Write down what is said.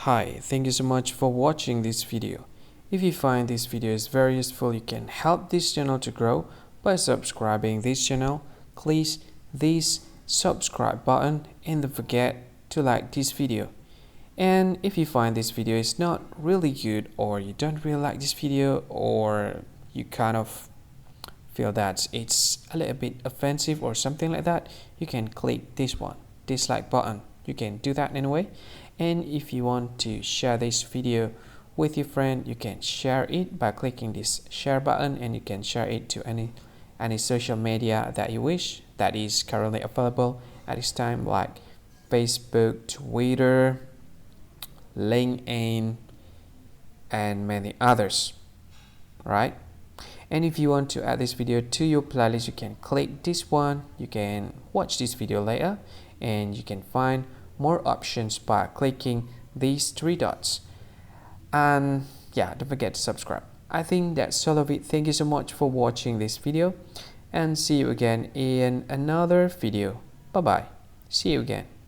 Hi, thank you so much for watching this video. If you find this video is very useful, you can help this channel to grow by subscribing this channel. Please this subscribe button and don't forget to like this video. And if you find this video is not really good, or you don't really like this video, or you kind of feel that it's a little bit offensive or something like that, you can click this one, dislike button. You can do that anyway. And if you want to share this video with your friend, you can share it by clicking this share button, and you can share it to any social media that you wish that is currently available at this time, like Facebook, Twitter, LinkedIn, and many others, right? And if you want to add this video to your playlist, you can click this one. You can watch this video later, and you can find more options by clicking these three dots. And yeah, don't forget to subscribe. I think that's all of it. Thank you so much for watching this video, and see you again in another video. Bye bye. See you again.